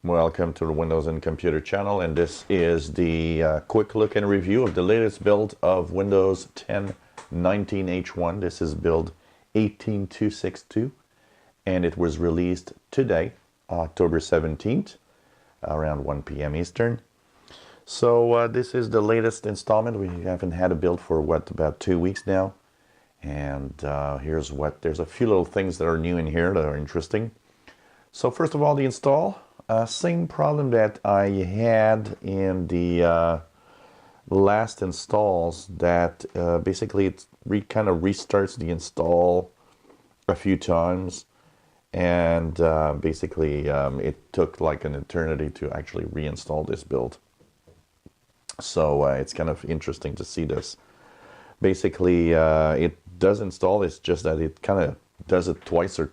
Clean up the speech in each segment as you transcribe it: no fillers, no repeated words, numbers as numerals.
Welcome to the Windows and Computer channel, and this is the quick look and review of the latest build of Windows 10 19H1. This is build 18262, and it was released today, October 17th, around 1 p.m. Eastern. So this is the latest installment. We haven't had a build for about 2 weeks now, and here's there's a few little things that are new in here that are interesting. So first of all, the install. Same problem that I had in the last installs, that basically it kind of restarts the install a few times, and basically it took like an eternity to actually reinstall this build. So it's kind of interesting to see this. Basically it does install, it's just that it kind of does it twice or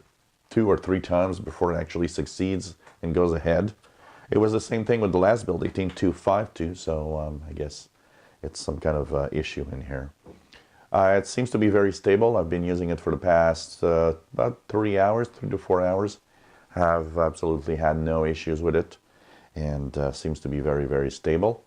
2 or 3 times before it actually succeeds and goes ahead. It was the same thing with the last build, 18252, so I guess it's some kind of issue in here. It seems to be very stable. I've been using it for the past about 3 hours, 3 to 4 hours. Have absolutely had no issues with it, and seems to be very, very stable.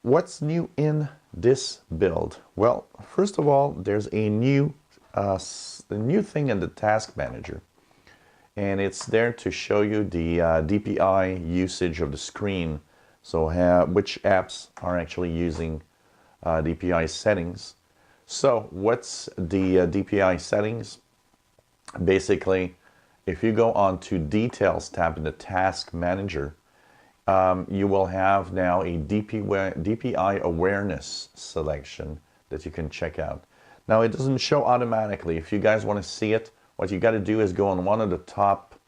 What's new in this build? Well, first of all, there's a new thing in the task manager, and it's there to show you the DPI usage of the screen. So which apps are actually using DPI settings. So what's the DPI settings? Basically, if you go on to Details tab in the Task Manager, you will have now a DPI awareness selection that you can check out. Now, it doesn't show automatically. If you guys want to see it, what you got to do is go on one of the top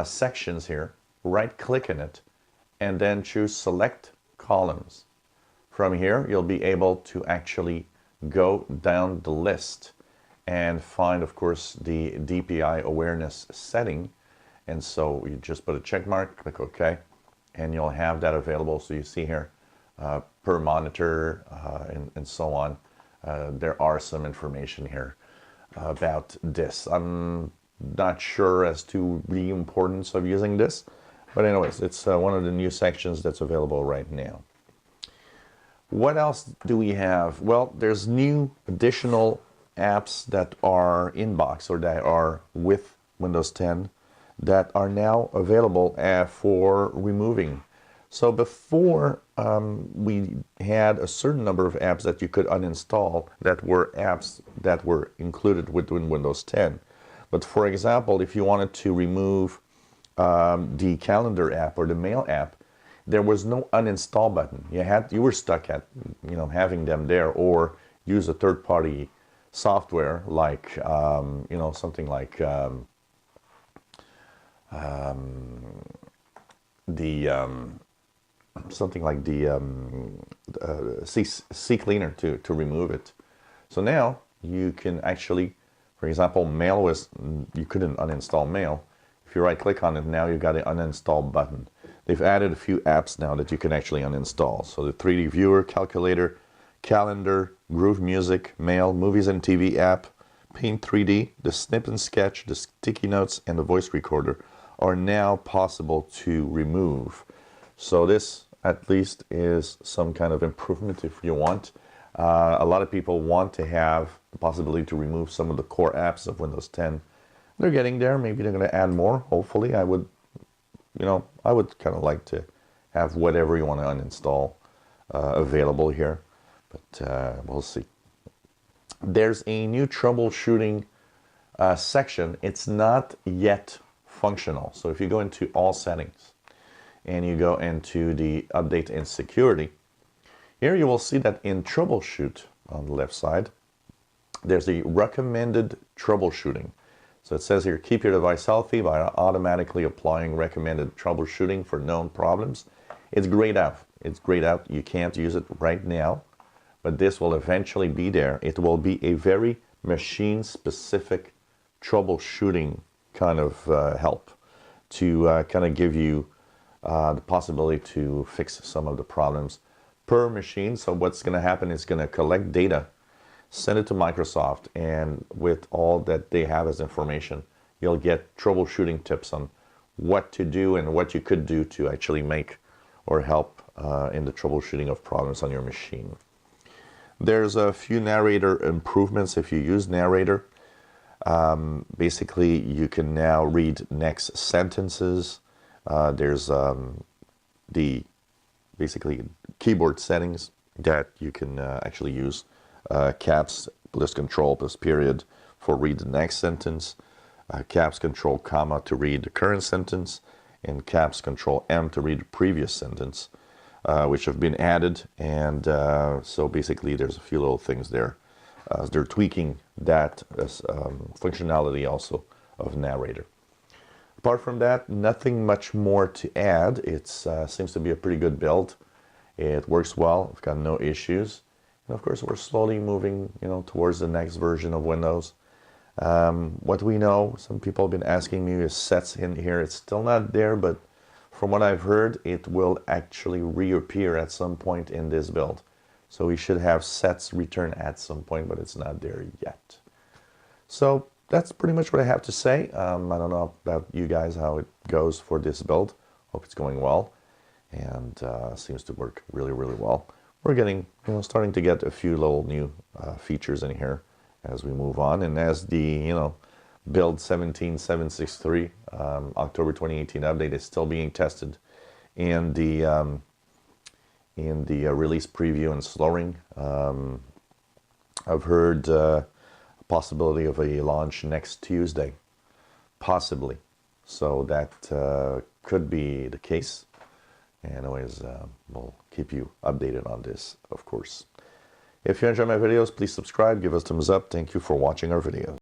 sections here, right-click in it, and then choose Select Columns. From here, you'll be able to actually go down the list and find, of course, the DPI awareness setting. And so you just put a check mark, click OK, and you'll have that available. So you see here, per monitor and so on. There are some information here about this. I'm not sure as to the importance of using this, but anyways, it's one of the new sections that's available right now. What else do we have? Well, there's new additional apps that are inbox or that are with Windows 10 that are now available for removing. So before we had a certain number of apps that you could uninstall that were apps that were included within Windows 10. But for example, if you wanted to remove the calendar app or the mail app, there was no uninstall button. You were stuck at having them there, or use a third-party software like something like CCleaner to remove it. So now you can actually, for example, mail you couldn't uninstall mail. If you right click on it, now you've got an uninstall button. They've added a few apps now that you can actually uninstall. So the 3D viewer, calculator, calendar, Groove Music, mail, movies and TV app, Paint 3D, the snip and sketch, the sticky notes, and the voice recorder are now possible to remove. So this at least is some kind of improvement if you want. A lot of people want to have the possibility to remove some of the core apps of Windows 10. They're getting there. Maybe they're going to add more. Hopefully, I would kind of like to have whatever you want to uninstall available here, but we'll see. There's a new troubleshooting section. It's not yet functional. So if you go into All Settings and you go into the Update and Security, here you will see that in Troubleshoot on the left side, there's a recommended troubleshooting. So it says here, keep your device healthy by automatically applying recommended troubleshooting for known problems. It's grayed out. It's grayed out. You can't use it right now, but this will eventually be there. It will be a very machine-specific troubleshooting kind of help to kind of give you the possibility to fix some of the problems per machine. So what's going to happen is going to collect data, send it to Microsoft, and with all that they have as information, you'll get troubleshooting tips on what to do and what you could do to actually make or help in the troubleshooting of problems on your machine. There's a few narrator improvements if you use narrator. Basically, you can now read next sentences. There's the basically keyboard settings that you can actually use. Caps plus control plus period for read the next sentence. Caps control comma to read the current sentence, and caps control M to read the previous sentence, which have been added. And so basically there's a few little things there. They're tweaking that functionality also of narrator. Apart from that, nothing much more to add. It seems to be a pretty good build. It works well. I've got no issues. And of course, we're slowly moving, towards the next version of Windows. What we know, some people have been asking me, is sets in here. It's still not there, but from what I've heard, it will actually reappear at some point in this build. So we should have sets return at some point, but it's not there yet. So that's pretty much what I have to say. I don't know about you guys, how it goes for this build. Hope it's going well, and seems to work really, really well. We're getting, starting to get a few little new features in here as we move on, and as the build 17763 October 2018 update is still being tested in the release preview and slowing. I've heard possibility of a launch next Tuesday, possibly, so that could be the case. Anyways, we'll keep you updated on this, of course. If you enjoy my videos, please subscribe, give us a thumbs up. Thank you for watching our videos.